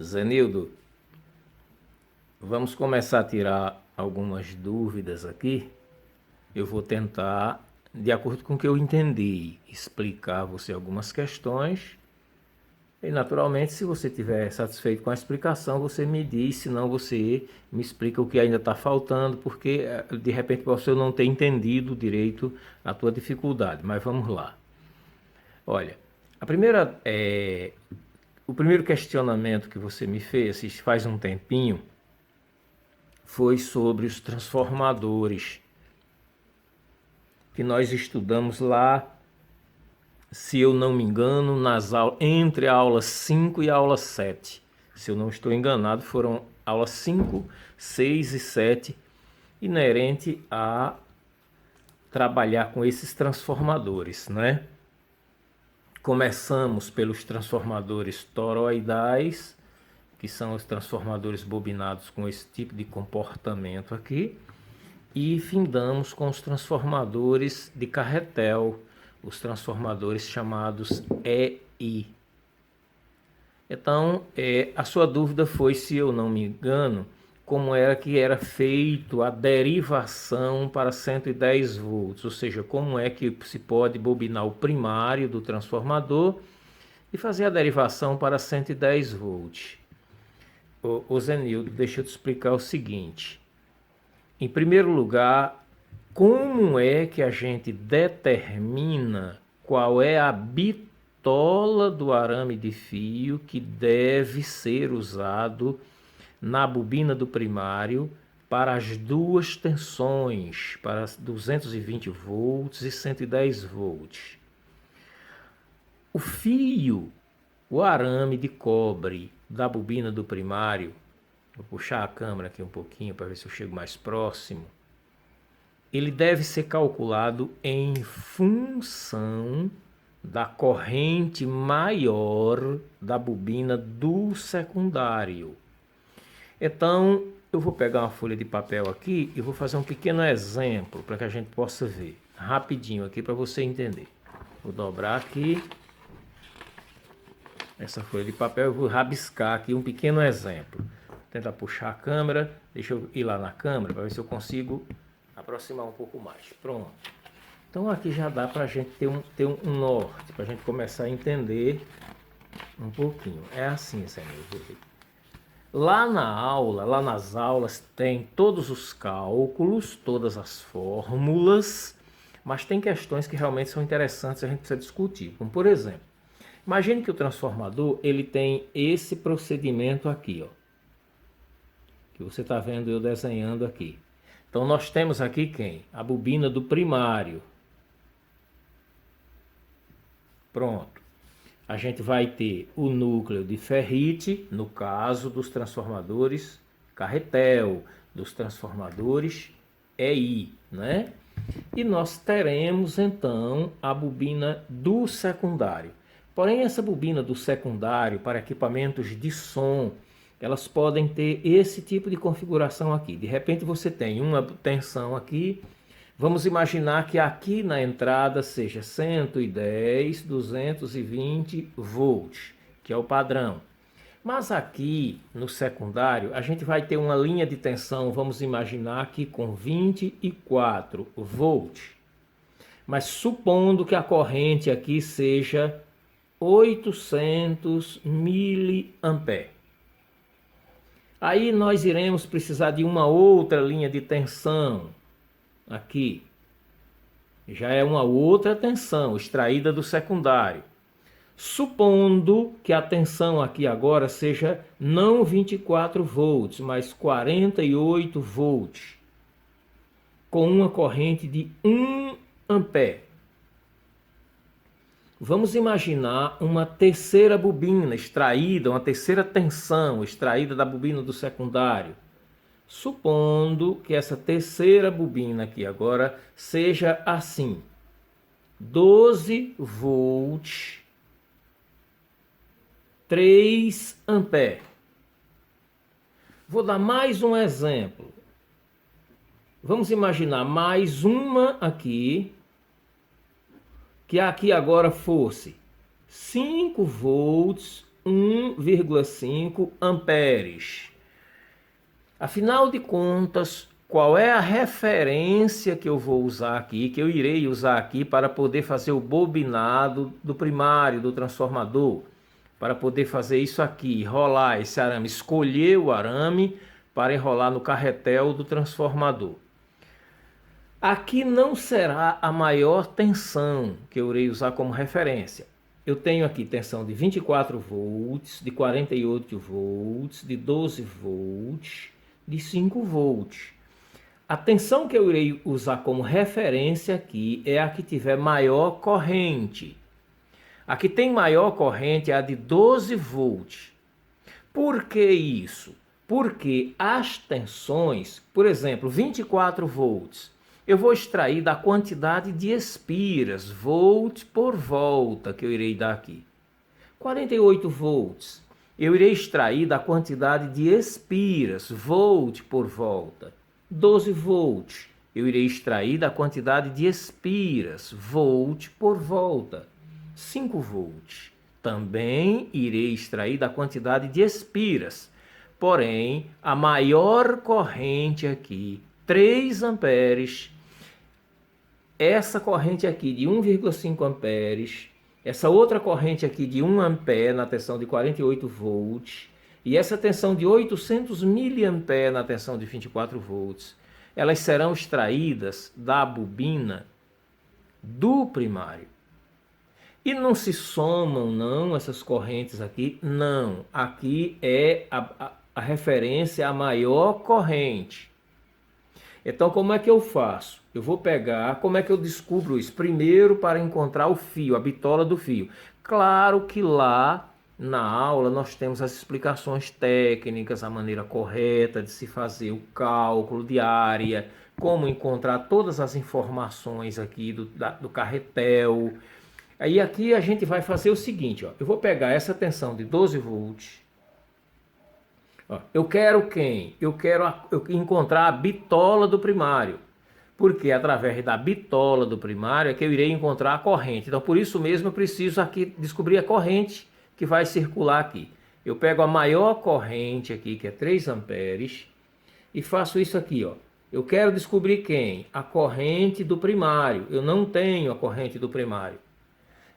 Zenildo, vamos começar a tirar algumas dúvidas aqui. Eu vou tentar, de acordo com o que eu entendi, explicar a você algumas questões. E naturalmente, se você estiver satisfeito com a explicação, você me diz, senão você me explica o que ainda está faltando, porque de repente você não ter entendido direito a tua dificuldade. Mas vamos lá. Olha, o primeiro questionamento que você me fez faz um tempinho foi sobre os transformadores que nós estudamos lá, se eu não me engano, entre a aula 5 e a aula 7. Se eu não estou enganado, foram aulas 5, 6 e 7, inerente a trabalhar com esses transformadores, né? Começamos pelos transformadores toroidais, que são os transformadores bobinados com esse tipo de comportamento aqui, e findamos com os transformadores de carretel, os transformadores chamados EI. Então, a sua dúvida foi, se eu não me engano, como era que era feito a derivação para 110 volts, ou seja, como é que se pode bobinar o primário do transformador e fazer a derivação para 110 volts. Ô Zenildo, deixa eu te explicar o seguinte. Em primeiro lugar, como é que a gente determina qual é a bitola do arame de fio que deve ser usado na bobina do primário para as duas tensões, para 220 volts e 110 volts? O fio, o arame de cobre da bobina do primário, vou puxar a câmera aqui um pouquinho para ver se eu chego mais próximo, ele deve ser calculado em função da corrente maior da bobina do secundário. Então, eu vou pegar uma folha de papel aqui e vou fazer um pequeno exemplo para que a gente possa ver rapidinho aqui para você entender. Vou dobrar aqui essa folha de papel, eu vou rabiscar aqui um pequeno exemplo. Vou tentar puxar a câmera, deixa eu ir lá na câmera para ver se eu consigo aproximar um pouco mais. Pronto. Então aqui já dá para a gente ter um norte, para a gente começar a entender um pouquinho. É assim, Senhor. Lá na aula, lá nas aulas, tem todos os cálculos, todas as fórmulas, mas tem questões que realmente são interessantes e a gente precisa discutir. Como, por exemplo, imagine que o transformador ele tem esse procedimento aqui, ó, que você está vendo eu desenhando aqui. Então nós temos aqui quem? A bobina do primário. Pronto. A gente vai ter o núcleo de ferrite, no caso dos transformadores carretel, dos transformadores EI, né? E nós teremos então a bobina do secundário. Porém, essa bobina do secundário para equipamentos de som, elas podem ter esse tipo de configuração aqui. De repente você tem uma tensão aqui. Vamos imaginar que aqui na entrada seja 110, 220 volts, que é o padrão. Mas aqui no secundário a gente vai ter uma linha de tensão, vamos imaginar aqui com 24 volts. Mas supondo que a corrente aqui seja 800 miliamperes. Aí nós iremos precisar de uma outra linha de tensão. Aqui já é uma outra tensão extraída do secundário. Supondo que a tensão aqui agora seja não 24 volts, mas 48 volts, com uma corrente de 1 ampere. Vamos imaginar uma terceira bobina extraída, uma terceira tensão extraída da bobina do secundário. Supondo que essa terceira bobina aqui agora seja assim, 12 volts, 3 amperes. Vou dar mais um exemplo. Vamos imaginar mais uma aqui, que aqui agora fosse 5 volts, 1,5 amperes. Afinal de contas, qual é a referência que eu vou usar aqui, que eu irei usar aqui para poder fazer o bobinado do primário, do transformador? Para poder fazer isso aqui, enrolar esse arame, escolher o arame para enrolar no carretel do transformador. Aqui não será a maior tensão que eu irei usar como referência. Eu tenho aqui tensão de 24 volts, de 48 volts, de 12 volts, de 5 volts. A tensão que eu irei usar como referência aqui é a que tiver maior corrente. A que tem maior corrente é a de 12 volts. Por que isso? Porque as tensões, por exemplo, 24 volts, eu vou extrair da quantidade de espiras, volt por volta, que eu irei dar aqui. 48 volts, eu irei extrair da quantidade de espiras, volt por volta. 12 volts, eu irei extrair da quantidade de espiras, volt por volta. 5 volts, também irei extrair da quantidade de espiras. Porém, a maior corrente aqui, 3 amperes, essa corrente aqui de 1,5 amperes, essa outra corrente aqui de 1 ampere na tensão de 48 volts e essa tensão de 800 miliamperes na tensão de 24 volts, elas serão extraídas da bobina do primário. E não se somam não essas correntes aqui, não. Aqui é a referência à maior corrente. Então, como é que eu faço? Eu vou pegar, como é que eu descubro isso? Primeiro, para encontrar o fio, a bitola do fio. Claro que lá na aula nós temos as explicações técnicas, a maneira correta de se fazer o cálculo de área, como encontrar todas as informações aqui do carretel. Aí aqui a gente vai fazer o seguinte, ó. Eu vou pegar essa tensão de 12 volts. Eu quero quem? Eu quero encontrar a bitola do primário, porque através da bitola do primário é que eu irei encontrar a corrente. Então, por isso mesmo, eu preciso aqui descobrir a corrente que vai circular aqui. Eu pego a maior corrente aqui, que é 3 amperes, e faço isso aqui, ó. Eu quero descobrir quem? A corrente do primário. Eu não tenho a corrente do primário.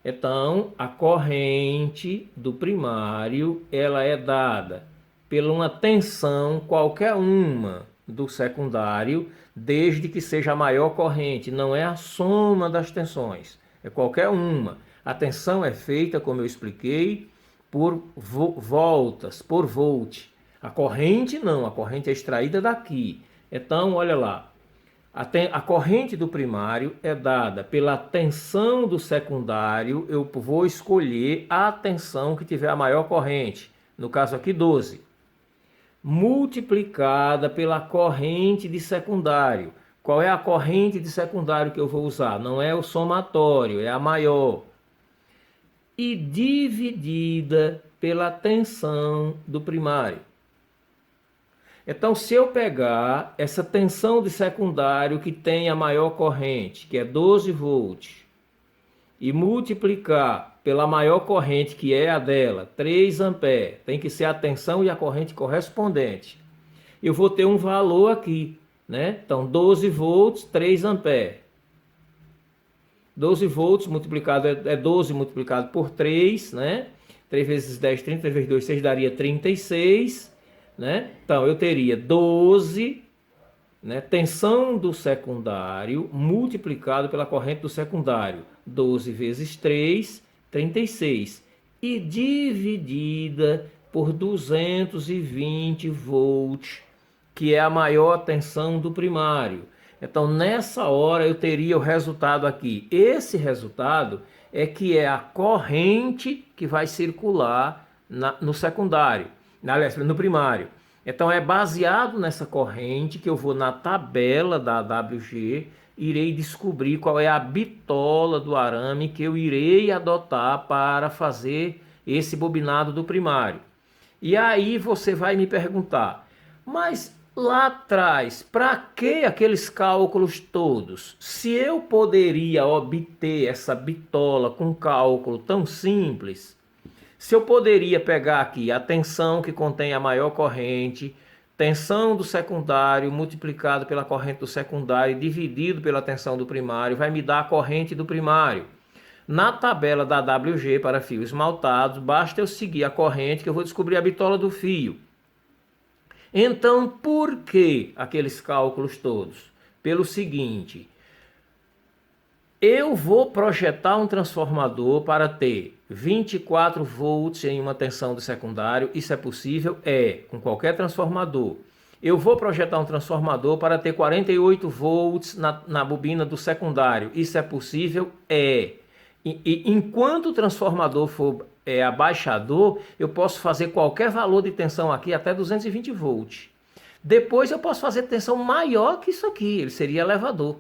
Então, a corrente do primário, ela é dada pela uma tensão qualquer uma do secundário, desde que seja a maior corrente. Não é a soma das tensões, é qualquer uma. A tensão é feita, como eu expliquei, por voltas, por volt. A corrente não, a corrente é extraída daqui. Então, olha lá, a corrente do primário é dada pela tensão do secundário. Eu vou escolher a tensão que tiver a maior corrente, no caso aqui 12. Multiplicada pela corrente de secundário. Qual é a corrente de secundário que eu vou usar? Não é o somatório, é a maior. E dividida pela tensão do primário. Então, se eu pegar essa tensão de secundário que tem a maior corrente, que é 12 volts, e multiplicar pela maior corrente, que é a dela, 3 amperes, tem que ser a tensão e a corrente correspondente. Eu vou ter um valor aqui, né? Então, 12 volts, 3 amperes. 12 volts multiplicado é 12 multiplicado por 3, né? 3 vezes 10, 30, 3 vezes 2, 6 daria 36, né? Então, eu teria 12, né, tensão do secundário multiplicado pela corrente do secundário. 12 vezes 3, 36. E dividida por 220 volts, que é a maior tensão do primário. Então, nessa hora, eu teria o resultado aqui. Esse resultado é que é a corrente que vai circular no secundário, no primário. Então, é baseado nessa corrente que eu vou na tabela da AWG, irei descobrir qual é a bitola do arame que eu irei adotar para fazer esse bobinado do primário. E aí você vai me perguntar, mas lá atrás, para que aqueles cálculos todos? Se eu poderia obter essa bitola com cálculo tão simples, Se eu poderia pegar aqui a tensão que contém a maior corrente, tensão do secundário multiplicado pela corrente do secundário dividido pela tensão do primário, vai me dar a corrente do primário. Na tabela da WG para fio esmaltado, basta eu seguir a corrente que eu vou descobrir a bitola do fio. Então, por que aqueles cálculos todos? Pelo seguinte, eu vou projetar um transformador para ter 24 volts em uma tensão do secundário. Isso é possível? É, com qualquer transformador. Eu vou projetar um transformador para ter 48 volts na bobina do secundário. Isso é possível? É. Enquanto o transformador for abaixador, eu posso fazer qualquer valor de tensão aqui até 220 volts. Depois eu posso fazer tensão maior que isso aqui, ele seria elevador.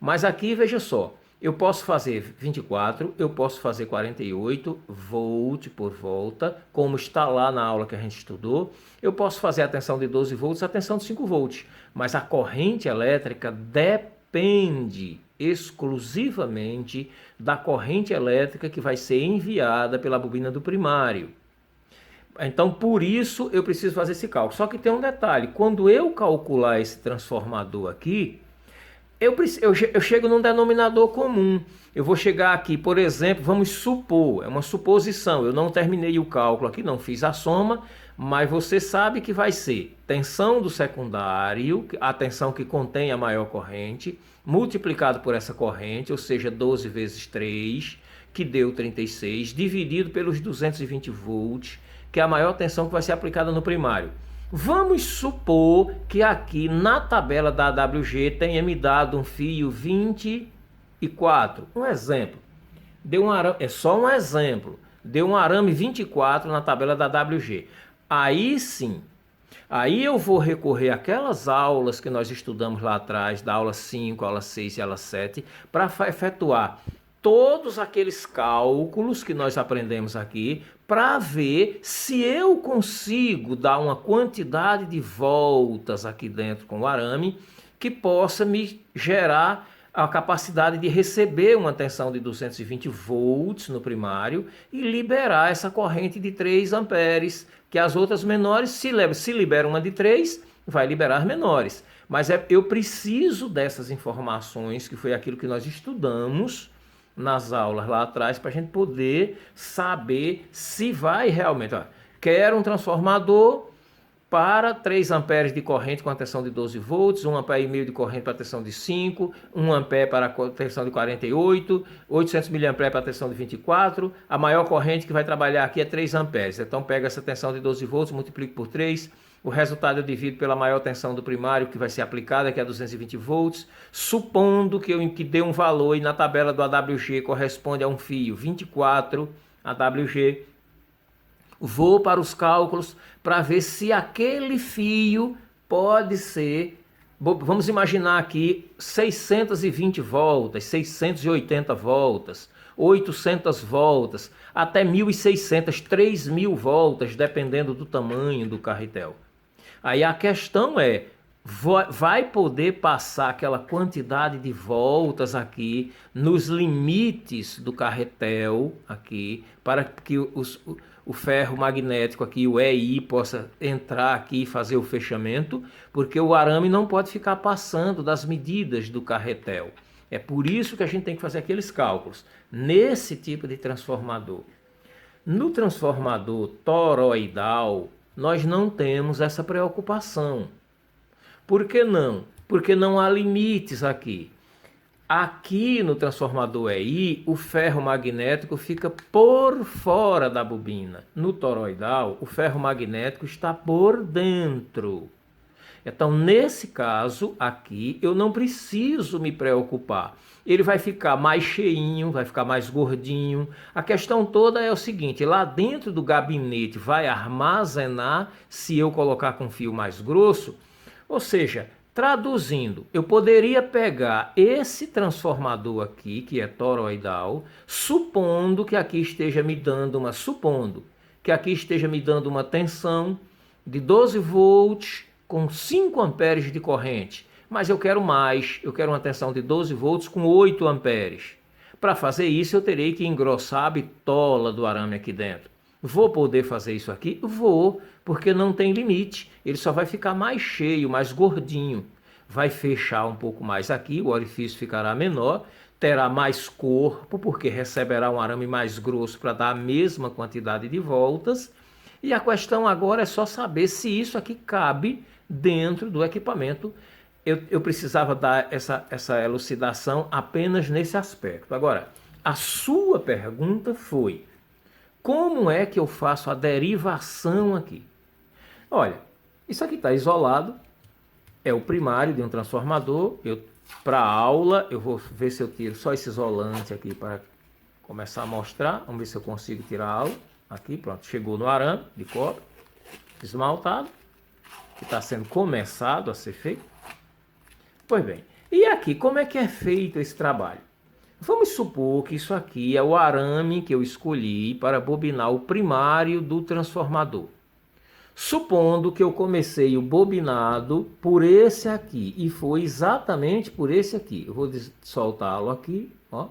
Mas aqui, veja só, eu posso fazer 24, eu posso fazer 48 volts por volta, como está lá na aula que a gente estudou. Eu posso fazer a tensão de 12 volts, a tensão de 5 volts. Mas a corrente elétrica depende exclusivamente da corrente elétrica que vai ser enviada pela bobina do primário. Então, por isso, eu preciso fazer esse cálculo. Só que tem um detalhe, quando eu calcular esse transformador aqui, eu chego num denominador comum. Eu vou chegar aqui, por exemplo, vamos supor, é uma suposição, eu não terminei o cálculo aqui, não fiz a soma, mas você sabe que vai ser tensão do secundário, a tensão que contém a maior corrente, multiplicado por essa corrente, ou seja, 12 vezes 3, que deu 36, dividido pelos 220 volts, que é a maior tensão que vai ser aplicada no primário. Vamos supor que aqui na tabela da AWG tenha me dado um fio 24. Um exemplo. É só um exemplo. Deu um arame 24 na tabela da AWG. Aí sim, aí eu vou recorrer àquelas aulas que nós estudamos lá atrás, da aula 5, aula 6 e aula 7, para efetuar todos aqueles cálculos que nós aprendemos aqui, para ver se eu consigo dar uma quantidade de voltas aqui dentro com o arame que possa me gerar a capacidade de receber uma tensão de 220 volts no primário e liberar essa corrente de 3 amperes, que as outras menores, se libera uma de 3, vai liberar menores. Mas eu preciso dessas informações, que foi aquilo que nós estudamos nas aulas lá atrás, para a gente poder saber se vai realmente. Quero um transformador para 3 amperes de corrente com a tensão de 12 volts, 1,5 ampere de corrente para a tensão de 5, 1 ampere para a tensão de 48, 800 miliamperes para a tensão de 24. A maior corrente que vai trabalhar aqui é 3 amperes. Então pega essa tensão de 12 volts, multiplico por 3, o resultado eu divido pela maior tensão do primário que vai ser aplicada, que é 220 volts, supondo que dê um valor e na tabela do AWG corresponde a um fio 24 AWG. Vou para os cálculos para ver se aquele fio pode ser, vamos imaginar aqui, 620 voltas, 680 voltas, 800 voltas, até 1.600, 3.000 voltas, dependendo do tamanho do carretel. Aí a questão é, vai poder passar aquela quantidade de voltas aqui nos limites do carretel aqui, para que o ferro magnético aqui, o EI, possa entrar aqui e fazer o fechamento, porque o arame não pode ficar passando das medidas do carretel. É por isso que a gente tem que fazer aqueles cálculos nesse tipo de transformador. No transformador toroidal, nós não temos essa preocupação. Por que não? Porque não há limites aqui. Aqui no transformador EI, o ferro magnético fica por fora da bobina. No toroidal, o ferro magnético está por dentro. Então, nesse caso aqui, eu não preciso me preocupar. Ele vai ficar mais cheinho, vai ficar mais gordinho. A questão toda é o seguinte, lá dentro do gabinete vai armazenar, se eu colocar com fio mais grosso, ou seja, traduzindo, eu poderia pegar esse transformador aqui, que é toroidal, supondo que aqui esteja me dando uma tensão de 12 volts com 5 amperes de corrente. Mas eu quero mais, eu quero uma tensão de 12 volts com 8 amperes. Para fazer isso, eu terei que engrossar a bitola do arame aqui dentro. Vou poder fazer isso aqui? Vou, porque não tem limite. Ele só vai ficar mais cheio, mais gordinho. Vai fechar um pouco mais aqui, o orifício ficará menor, terá mais corpo, porque receberá um arame mais grosso para dar a mesma quantidade de voltas. E a questão agora é só saber se isso aqui cabe dentro do equipamento. Eu precisava dar essa elucidação apenas nesse aspecto. Agora, a sua pergunta foi: como é que eu faço a derivação aqui? Olha, isso aqui está isolado, é o primário de um transformador. Para a aula, eu vou ver se eu tiro só esse isolante aqui para começar a mostrar. Vamos ver se eu consigo tirar a aula. Aqui, pronto, chegou no arame de cobre, esmaltado, que está sendo começado a ser feito. Pois bem, e aqui, como é que é feito esse trabalho? Vamos supor que isso aqui é o arame que eu escolhi para bobinar o primário do transformador. Supondo que eu comecei o bobinado por esse aqui e foi exatamente por esse aqui. Eu vou soltá-lo aqui, ó.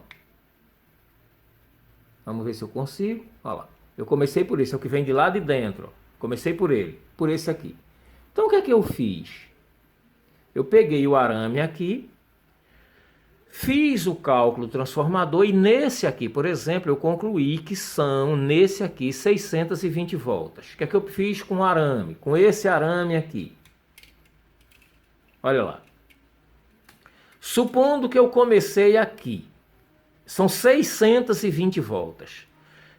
Vamos ver se eu consigo. Olha lá. Eu comecei por esse, é o que vem de lá de dentro. Ó. Comecei por ele, por esse aqui. Então o que é que eu fiz? Eu peguei o arame aqui, fiz o cálculo transformador e nesse aqui, por exemplo, eu concluí que são, nesse aqui, 620 voltas. O que é que eu fiz com o arame? Com esse arame aqui. Olha lá. Supondo que eu comecei aqui, são 620 voltas.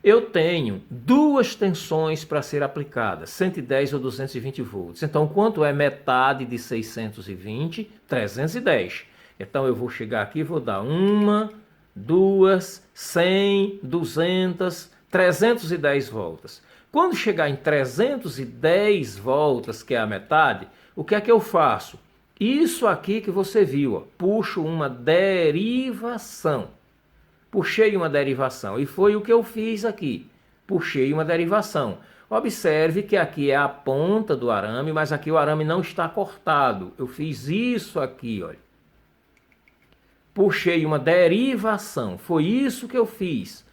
Eu tenho duas tensões para ser aplicadas, 110 ou 220 volts. Então, quanto é metade de 620? 310. Então, eu vou chegar aqui e vou dar 1, 2, 100, 200, 310 voltas. Quando chegar em 310 voltas, que é a metade, o que é que eu faço? Isso aqui que você viu, ó, puxo uma derivação. Puxei uma derivação e foi o que eu fiz aqui. Puxei uma derivação. Observe que aqui é a ponta do arame, mas aqui o arame não está cortado. Eu fiz isso aqui, olha. Puxei uma derivação. Foi isso que eu fiz.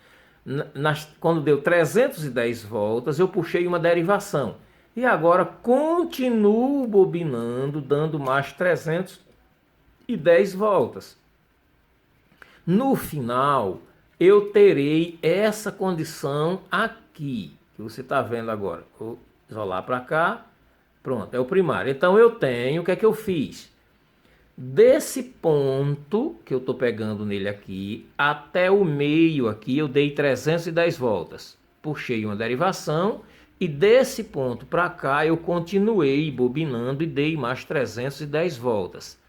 Quando deu 310 voltas, eu puxei uma derivação. E agora continuo bobinando, dando mais 310 voltas. No final, eu terei essa condição aqui, que você está vendo agora. Vou isolar para cá. Pronto, é o primário. Então, eu tenho, o que é que eu fiz? Desse ponto, que eu estou pegando nele aqui, até o meio aqui, eu dei 310 voltas. Puxei uma derivação e desse ponto para cá, eu continuei bobinando e dei mais 310 voltas.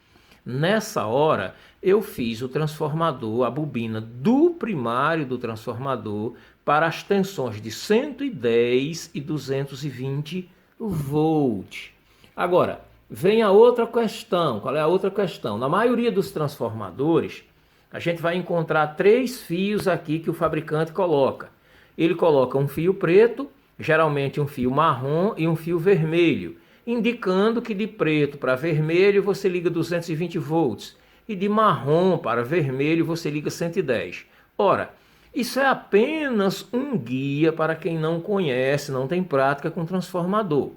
Nessa hora, eu fiz o transformador, a bobina do primário do transformador para as tensões de 110 e 220 volts. Agora, vem a outra questão. Qual é a outra questão? Na maioria dos transformadores, a gente vai encontrar 3 fios aqui que o fabricante coloca. Ele coloca um fio preto, geralmente um fio marrom e um fio vermelho, indicando que de preto para vermelho você liga 220 volts e de marrom para vermelho você liga 110. Ora, isso é apenas um guia para quem não conhece, não tem prática com transformador.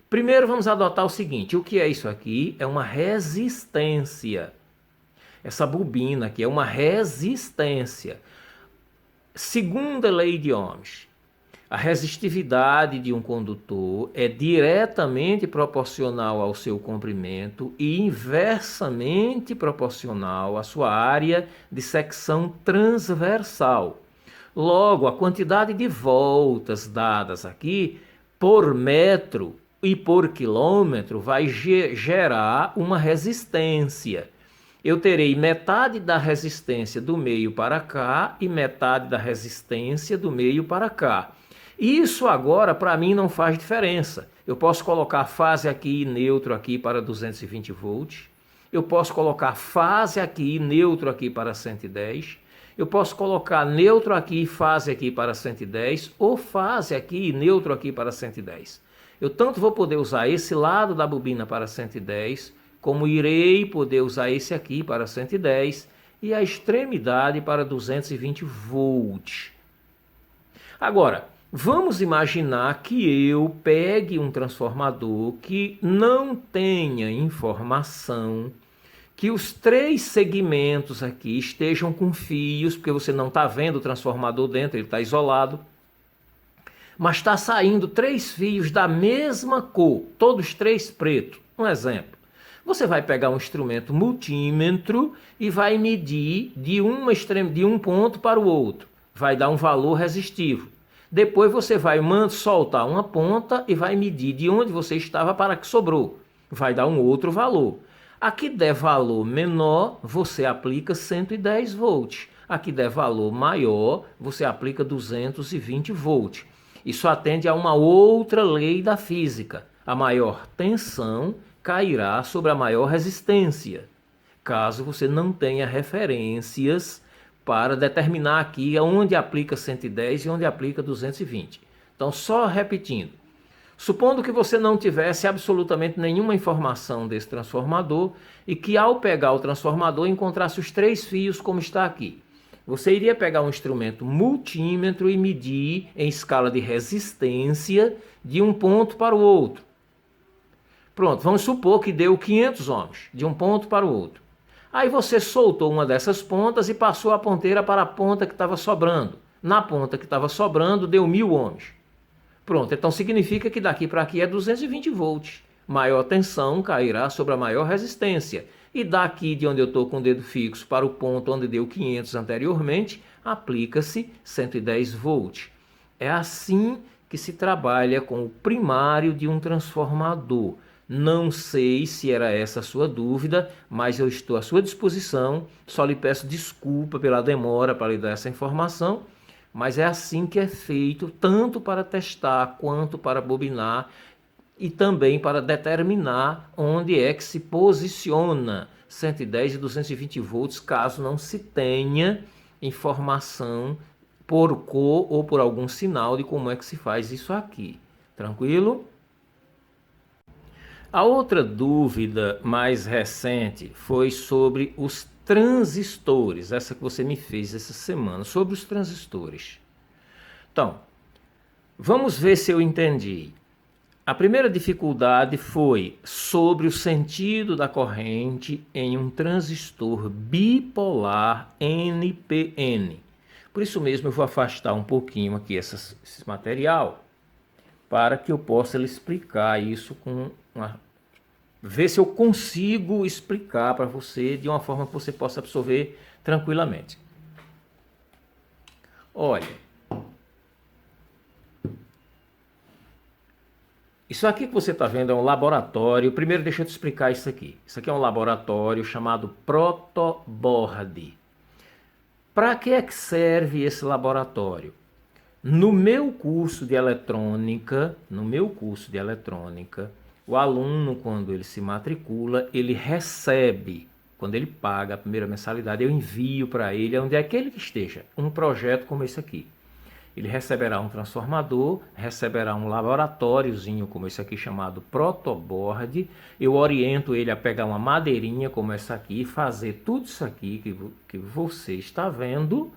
Primeiro vamos adotar o seguinte: o que é isso aqui? É uma resistência. Essa bobina aqui é uma resistência. Segunda lei de Ohms. A resistividade de um condutor é diretamente proporcional ao seu comprimento e inversamente proporcional à sua área de secção transversal. Logo, a quantidade de voltas dadas aqui por metro e por quilômetro vai gerar uma resistência. Eu terei metade da resistência do meio para cá e metade da resistência do meio para cá. Isso agora para mim não faz diferença. Eu posso colocar fase aqui e neutro aqui para 220 volts. Eu posso colocar fase aqui e neutro aqui para 110. Eu posso colocar neutro aqui e fase aqui para 110 ou fase aqui e neutro aqui para 110. Eu tanto vou poder usar esse lado da bobina para 110, como irei poder usar esse aqui para 110 e a extremidade para 220 volts. Agora, Vamos imaginar que eu pegue um transformador que não tenha informação, que os 3 segmentos aqui estejam com fios, porque você não está vendo o transformador dentro, ele está isolado, mas está saindo 3 fios da mesma cor, todos 3 pretos. Um exemplo. Você vai pegar um instrumento multímetro e vai medir de um ponto para o outro. Vai dar um valor resistivo. Depois você vai soltar uma ponta e vai medir de onde você estava para que sobrou. Vai dar um outro valor. Aqui der valor menor, você aplica 110 volts. Aqui der valor maior, você aplica 220 volts. Isso atende a uma outra lei da física. A maior tensão cairá sobre a maior resistência, caso você não tenha referências para determinar aqui onde aplica 110 e onde aplica 220. Então, só repetindo. Supondo que você não tivesse absolutamente nenhuma informação desse transformador e que ao pegar o transformador encontrasse os 3 fios como está aqui. Você iria pegar um instrumento multímetro e medir em escala de resistência de um ponto para o outro. Pronto, vamos supor que deu 500 ohms, de um ponto para o outro. Aí você soltou uma dessas pontas e passou a ponteira para a ponta que estava sobrando. Na ponta que estava sobrando deu 1000 ohms. Pronto, então significa que daqui para aqui é 220 volts. Maior tensão cairá sobre a maior resistência. E daqui de onde eu estou com o dedo fixo para o ponto onde deu 500 anteriormente, aplica-se 110 volts. É assim que se trabalha com o primário de um transformador. Não sei se era essa a sua dúvida, mas eu estou à sua disposição. Só lhe peço desculpa pela demora para lhe dar essa informação, mas é assim que é feito, tanto para testar quanto para bobinar e também para determinar onde é que se posiciona 110 e 220 volts, caso não se tenha informação por cor ou por algum sinal de como é que se faz isso aqui. Tranquilo? A outra dúvida mais recente foi sobre os transistores, essa que você me fez essa semana, sobre os transistores. Então, vamos ver se eu entendi. A primeira dificuldade foi sobre o sentido da corrente em um transistor bipolar NPN. Por isso mesmo eu vou afastar um pouquinho aqui esse material para que eu possa lhe explicar isso ver se eu consigo explicar para você de uma forma que você possa absorver tranquilamente. Olha, isso aqui que você está vendo é um laboratório. Primeiro deixa eu te explicar isso aqui. Isso aqui é um laboratório chamado protoboard. Para que é que serve esse laboratório? No meu curso de eletrônica, o aluno, quando ele se matricula, ele recebe, quando ele paga a primeira mensalidade, eu envio para ele, onde é que ele esteja, um projeto como esse aqui. Ele receberá um transformador, receberá um laboratóriozinho como esse aqui chamado protoboard. Eu oriento ele a pegar uma madeirinha como essa aqui e fazer tudo isso aqui que você está vendo,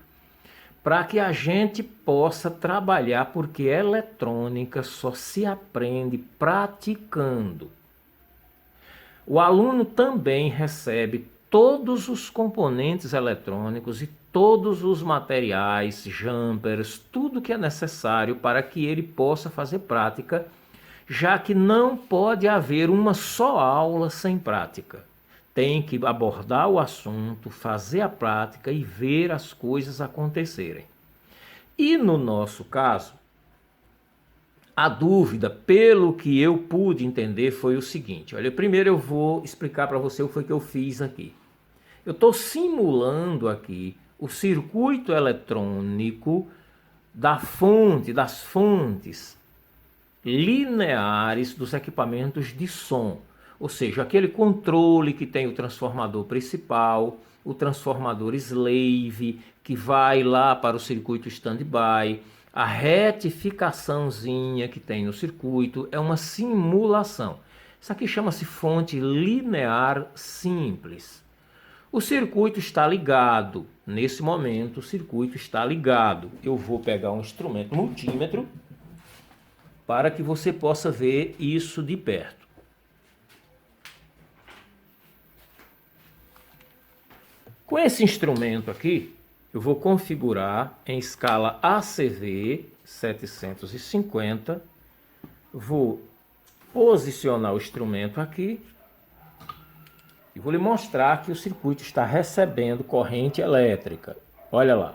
para que a gente possa trabalhar, porque eletrônica só se aprende praticando. O aluno também recebe todos os componentes eletrônicos e todos os materiais, jumpers, tudo que é necessário para que ele possa fazer prática, já que não pode haver uma só aula sem prática. Tem que abordar o assunto, fazer a prática e ver as coisas acontecerem. E no nosso caso, a dúvida, pelo que eu pude entender, foi o seguinte. Olha, primeiro eu vou explicar para você o que foi que eu fiz aqui. Eu estou simulando aqui o circuito eletrônico das fontes lineares dos equipamentos de som. Ou seja, aquele controle que tem o transformador principal, o transformador slave, que vai lá para o circuito standby, a retificaçãozinha que tem no circuito, é uma simulação. Isso aqui chama-se fonte linear simples. O circuito está ligado. Nesse momento, o circuito está ligado. Eu vou pegar um instrumento multímetro para que você possa ver isso de perto. Com esse instrumento aqui, eu vou configurar em escala ACV 750, vou posicionar o instrumento aqui e vou lhe mostrar que o circuito está recebendo corrente elétrica. Olha lá.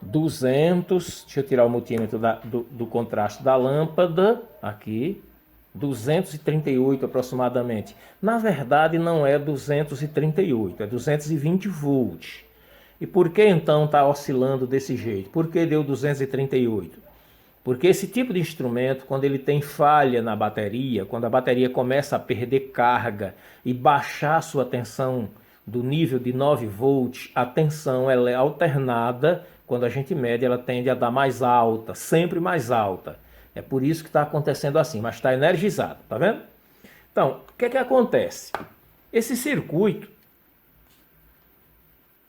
200, deixa eu tirar o multímetro do contraste da lâmpada, aqui, 238 aproximadamente. Na verdade não é 238, é 220 volts. E por que então está oscilando desse jeito? Por que deu 238? Porque esse tipo de instrumento, quando ele tem falha na bateria, quando a bateria começa a perder carga e baixar sua tensão do nível de 9 volts, a tensão ela é alternada. Quando a gente mede, ela tende a dar mais alta, sempre mais alta. É por isso que está acontecendo assim, mas está energizado, tá vendo? Então, o que é que acontece? Esse circuito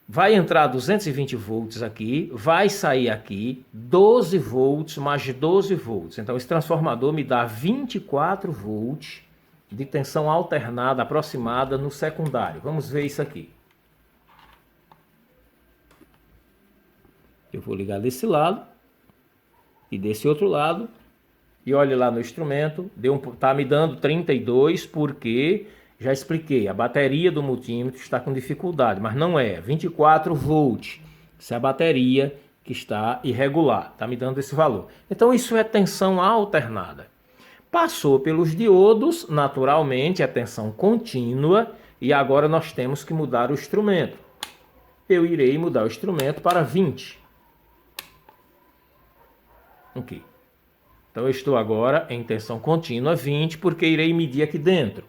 vai entrar 220 volts aqui, vai sair aqui 12 volts mais 12 volts. Então, esse transformador me dá 24 volts de tensão alternada aproximada no secundário. Vamos ver isso aqui. Eu vou ligar desse lado e desse outro lado. E olhe lá no instrumento, tá me dando 32 porque, já expliquei, a bateria do multímetro está com dificuldade, mas não é, 24 volts. Essa é a bateria que está irregular, está me dando esse valor. Então isso é tensão alternada. Passou pelos diodos, naturalmente, é tensão contínua, e agora nós temos que mudar o instrumento. Eu irei mudar o instrumento para 20. Ok. Então eu estou agora em tensão contínua 20, porque irei medir aqui dentro.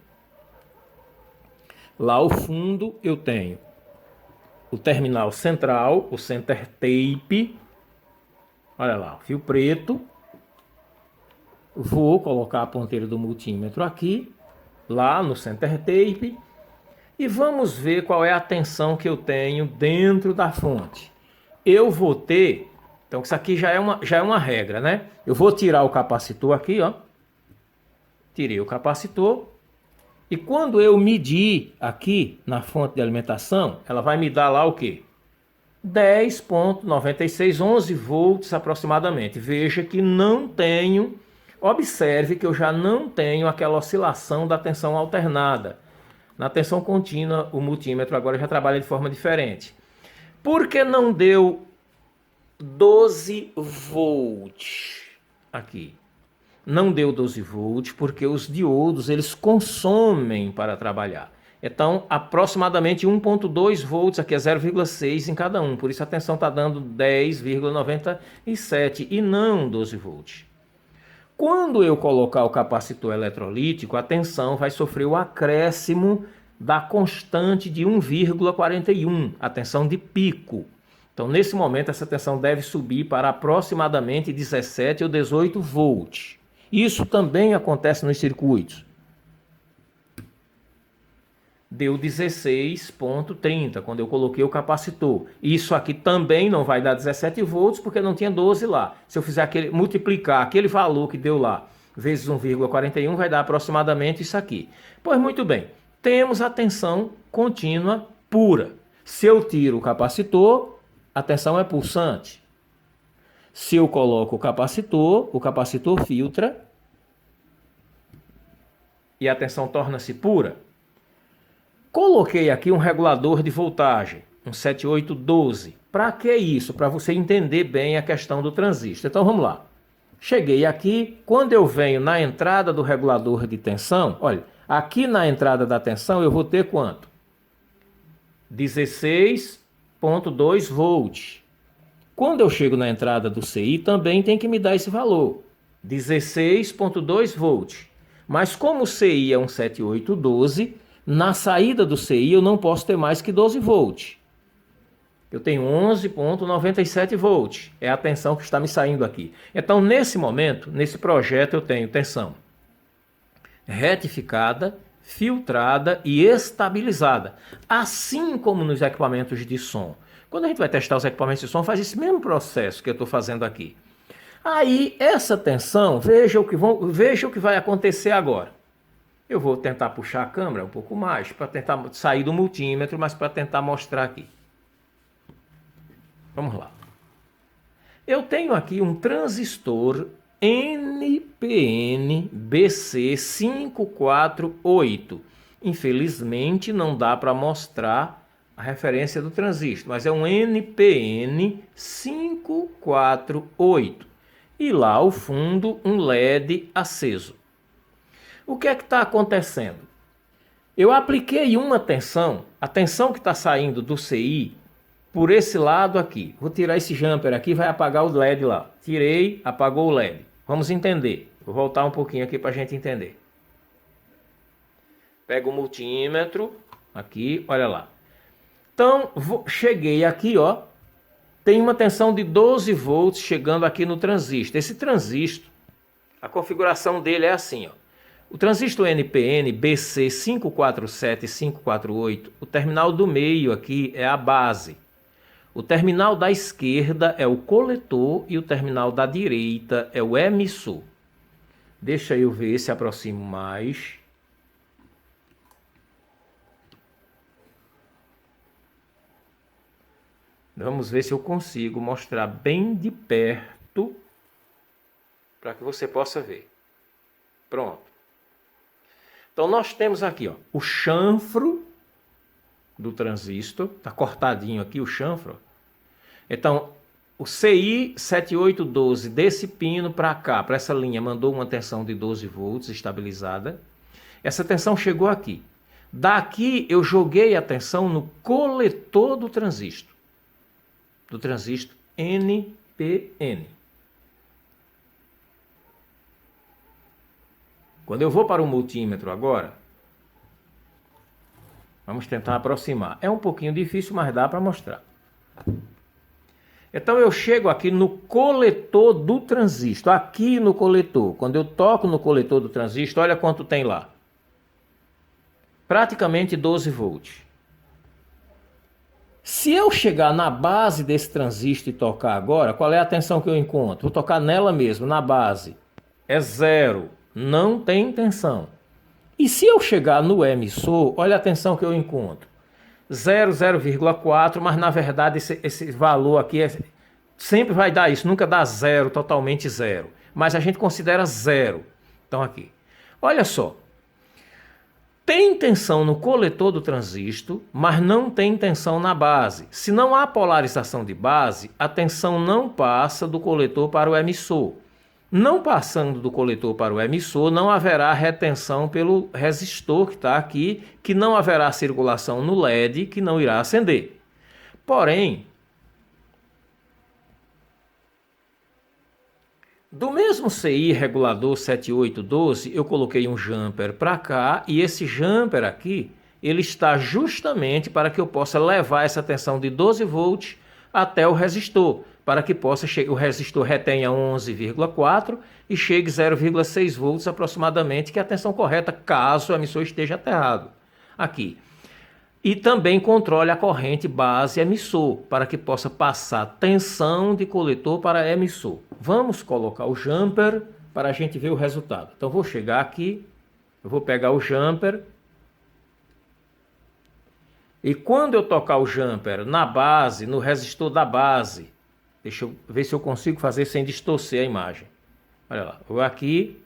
Lá ao fundo eu tenho o terminal central, o center tape. Olha lá, fio preto. Vou colocar a ponteira do multímetro aqui, lá no center tape. E vamos ver qual é a tensão que eu tenho dentro da fonte. Eu vou ter... Então isso aqui já é uma regra, né? Eu vou tirar o capacitor aqui, ó. Tirei o capacitor. E quando eu medir aqui na fonte de alimentação, ela vai me dar lá o quê? 10,96, 11 volts aproximadamente. Veja que não tenho... Observe que eu já não tenho aquela oscilação da tensão alternada. Na tensão contínua, o multímetro agora já trabalha de forma diferente. Por que não deu 12 volts aqui? Não deu 12 volts porque os diodos eles consomem para trabalhar. Então, aproximadamente 1,2 volts, aqui é 0,6 em cada um. Por isso a tensão está dando 10,97 e não 12 volts. Quando eu colocar o capacitor eletrolítico, a tensão vai sofrer o acréscimo da constante de 1,41, a tensão de pico. Então, nesse momento, essa tensão deve subir para aproximadamente 17 ou 18 volts. Isso também acontece nos circuitos. Deu 16,30 quando eu coloquei o capacitor. Isso aqui também não vai dar 17 volts porque não tinha 12 lá. Se eu fizer multiplicar aquele valor que deu lá vezes 1,41 vai dar aproximadamente isso aqui. Pois muito bem, temos a tensão contínua pura. Se eu tiro o capacitor, a tensão é pulsante. Se eu coloco o capacitor filtra e a tensão torna-se pura. Coloquei aqui um regulador de voltagem, um 7812. Para que isso? Para você entender bem a questão do transistor. Então vamos lá. Cheguei aqui, quando eu venho na entrada do regulador de tensão, olha, aqui na entrada da tensão eu vou ter quanto? 16,2 volts. Quando eu chego na entrada do CI, também tem que me dar esse valor, 16,2 volts. Mas como o CI é um 7812, na saída do CI eu não posso ter mais que 12 volts. Eu tenho 11,97 volts. É a tensão que está me saindo aqui. Então, nesse momento, nesse projeto, eu tenho tensão retificada, filtrada e estabilizada. Assim como nos equipamentos de som. Quando a gente vai testar os equipamentos de som, faz esse mesmo processo que eu estou fazendo aqui. Aí, essa tensão, veja o que vai acontecer agora. Eu vou tentar puxar a câmera um pouco mais, para tentar sair do multímetro, mas para tentar mostrar aqui. Vamos lá. Eu tenho aqui um transistor NPN-BC548. Infelizmente, não dá para mostrar a referência do transistor, mas é um NPN548. E lá ao fundo um LED aceso. O que é que está acontecendo? Eu apliquei uma tensão, a tensão que está saindo do CI, por esse lado aqui. Vou tirar esse jumper aqui, vai apagar o LED lá. Tirei, apagou o LED. Vamos entender. Vou voltar um pouquinho aqui para a gente entender. Pego o multímetro, aqui, olha lá. Então, cheguei aqui, ó. Tem uma tensão de 12 volts chegando aqui no transistor. Esse transistor, a configuração dele é assim, ó. O transistor NPN BC547-548, o terminal do meio aqui é a base. O terminal da esquerda é o coletor e o terminal da direita é o emissor. Deixa eu ver se aproximo mais. Vamos ver se eu consigo mostrar bem de perto para que você possa ver. Pronto. Então nós temos aqui, ó, o chanfro do transistor, está cortadinho aqui o chanfro. Então o CI 7812 desse pino para cá, para essa linha, mandou uma tensão de 12 volts estabilizada. Essa tensão chegou aqui. Daqui eu joguei a tensão no coletor do transistor NPN. Quando eu vou para o multímetro agora, vamos tentar aproximar. É um pouquinho difícil, mas dá para mostrar. Então eu chego aqui no coletor do transistor, aqui no coletor. Quando eu toco no coletor do transistor, olha quanto tem lá. Praticamente 12 volts. Se eu chegar na base desse transistor e tocar agora, qual é a tensão que eu encontro? Vou tocar nela mesmo, na base. É 0, não tem tensão. E se eu chegar no emissor, olha a tensão que eu encontro. 0, 0,4, mas na verdade esse valor aqui sempre vai dar isso, nunca dá 0, totalmente 0. Mas a gente considera 0. Então aqui, olha só. Tem tensão no coletor do transistor, mas não tem tensão na base. Se não há polarização de base, a tensão não passa do coletor para o emissor. Não passando do coletor para o emissor, não haverá retenção pelo resistor que está aqui, que não haverá circulação no LED, que não irá acender. Porém, do mesmo CI regulador 7812, eu coloquei um jumper para cá e esse jumper aqui, ele está justamente para que eu possa levar essa tensão de 12 volts até o resistor, para que o resistor retenha 11,4 e chegue 0,6 volts aproximadamente, que é a tensão correta caso o emissor esteja aterrado. Aqui. E também controle a corrente base emissor, para que possa passar tensão de coletor para emissor. Vamos colocar o jumper para a gente ver o resultado. Então vou chegar aqui, eu vou pegar o jumper. E quando eu tocar o jumper na base, no resistor da base, deixa eu ver se eu consigo fazer sem distorcer a imagem. Olha lá, vou aqui,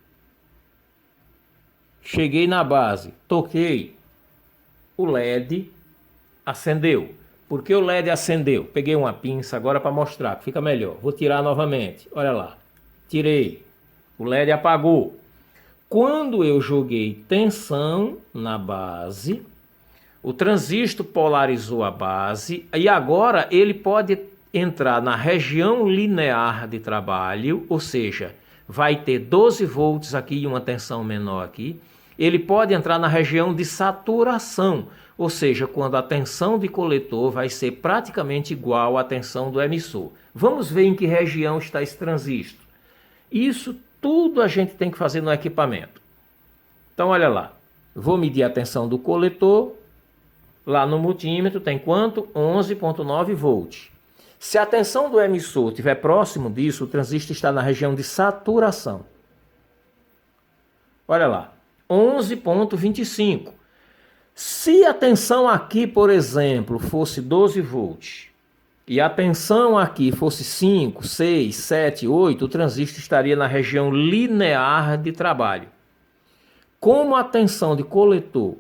cheguei na base, toquei. O LED acendeu. Por que o LED acendeu? Peguei uma pinça agora para mostrar, que fica melhor. Vou tirar novamente. Olha lá. Tirei. O LED apagou. Quando eu joguei tensão na base, o transistor polarizou a base e agora ele pode entrar na região linear de trabalho, ou seja, vai ter 12 volts aqui e uma tensão menor aqui. Ele pode entrar na região de saturação, ou seja, quando a tensão de coletor vai ser praticamente igual à tensão do emissor. Vamos ver em que região está esse transistor. Isso tudo a gente tem que fazer no equipamento. Então olha lá, vou medir a tensão do coletor, Lá no multímetro tem quanto? 11,9 volts. Se a tensão do emissor estiver próximo disso, o transistor está na região de saturação. Olha lá, 11,25. Se a tensão aqui, por exemplo, fosse 12 volts, e a tensão aqui fosse 5, 6, 7, 8, o transistor estaria na região linear de trabalho. Como a tensão de coletor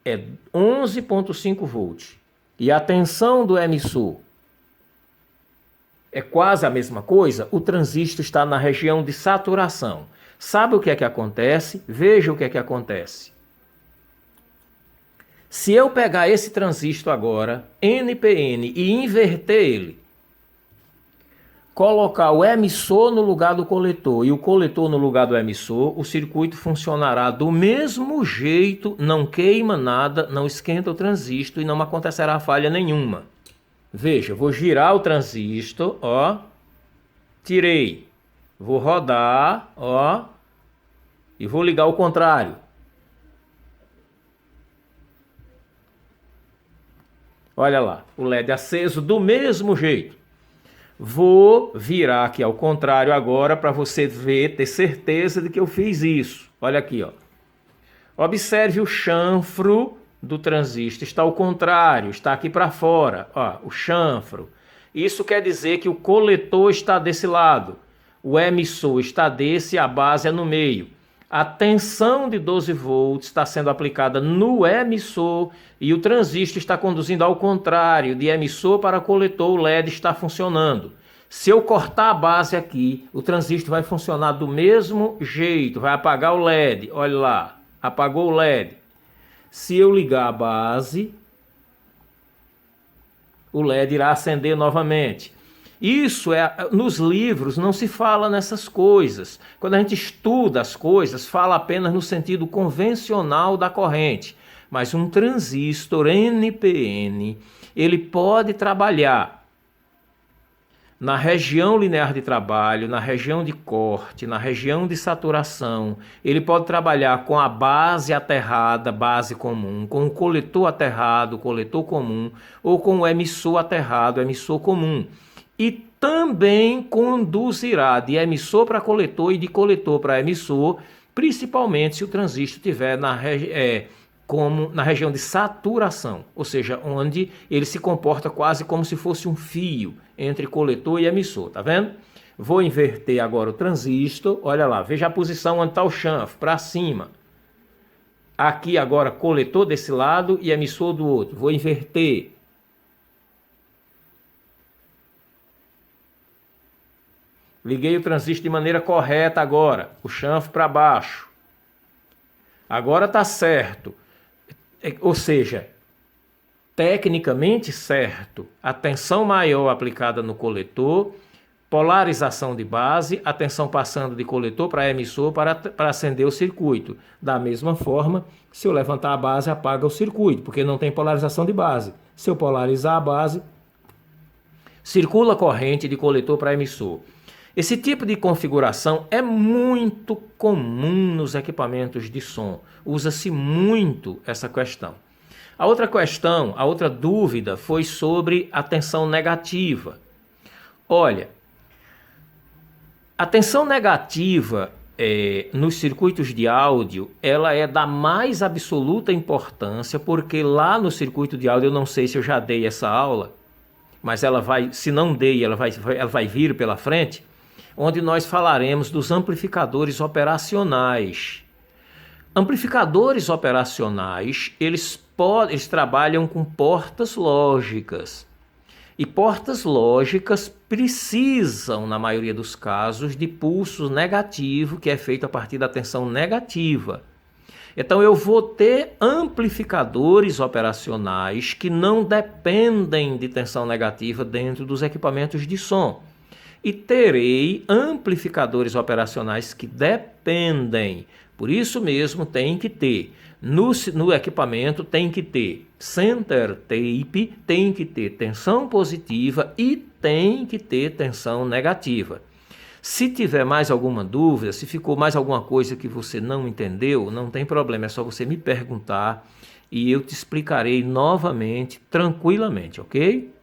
é 11,5 volts e a tensão do emissor é quase a mesma coisa, o transistor está na região de saturação. Sabe o que é que acontece? Veja o que é que acontece. Se eu pegar esse transistor agora, NPN, e inverter ele, colocar o emissor no lugar do coletor e o coletor no lugar do emissor, o circuito funcionará do mesmo jeito, não queima nada, não esquenta o transistor e não acontecerá falha nenhuma. Veja, vou girar o transistor, ó, tirei, vou rodar, ó, e vou ligar o contrário. Olha lá, o LED aceso do mesmo jeito. Vou virar aqui ao contrário agora para você ver, ter certeza de que eu fiz isso. Olha aqui, ó. Observe o chanfro do transistor, está ao contrário, está aqui para fora, ó, o chanfro. Isso quer dizer que o coletor está desse lado, o emissor está desse e a base é no meio. A tensão de 12 volts está sendo aplicada no emissor e o transistor está conduzindo ao contrário, de emissor para coletor, o LED está funcionando. Se eu cortar a base aqui, o transistor vai funcionar do mesmo jeito, vai apagar o LED, olha lá, apagou o LED. Se eu ligar a base, o LED irá acender novamente. Isso nos livros não se fala nessas coisas. Quando a gente estuda as coisas, fala apenas no sentido convencional da corrente. Mas um transistor NPN, ele pode trabalhar na região linear de trabalho, na região de corte, na região de saturação. Ele pode trabalhar com a base aterrada, base comum, com o coletor aterrado, coletor comum, ou com o emissor aterrado, emissor comum. E também conduzirá de emissor para coletor e de coletor para emissor, principalmente se o transistor estiver na região de saturação, ou seja, onde ele se comporta quase como se fosse um fio entre coletor e emissor, tá vendo? Vou inverter agora o transistor, olha lá, veja a posição onde está o chanfro, para cima. Aqui agora coletor desse lado e emissor do outro, vou inverter. Liguei o transistor de maneira correta agora, o chanfro para baixo. Agora está certo, ou seja, tecnicamente certo. A tensão maior aplicada no coletor, polarização de base, a tensão passando de coletor para emissor para acender o circuito. Da mesma forma, se eu levantar a base, apaga o circuito, porque não tem polarização de base. Se eu polarizar a base, circula a corrente de coletor para emissor. Esse tipo de configuração é muito comum nos equipamentos de som. Usa-se muito essa questão. A outra dúvida foi sobre a tensão negativa. Olha, a tensão negativa nos circuitos de áudio, ela é da mais absoluta importância, porque lá no circuito de áudio, eu não sei se eu já dei essa aula, mas ela vai, se não dei, ela vai vir pela frente, onde nós falaremos dos amplificadores operacionais. Amplificadores operacionais, eles trabalham com portas lógicas. E portas lógicas precisam, na maioria dos casos, de pulso negativo, que é feito a partir da tensão negativa. Então eu vou ter amplificadores operacionais que não dependem de tensão negativa dentro dos equipamentos de som. E terei amplificadores operacionais que dependem. Por isso mesmo tem que ter, no equipamento tem que ter center tape, tem que ter tensão positiva e tem que ter tensão negativa. Se tiver mais alguma dúvida, se ficou mais alguma coisa que você não entendeu, não tem problema, é só você me perguntar e eu te explicarei novamente, tranquilamente, ok?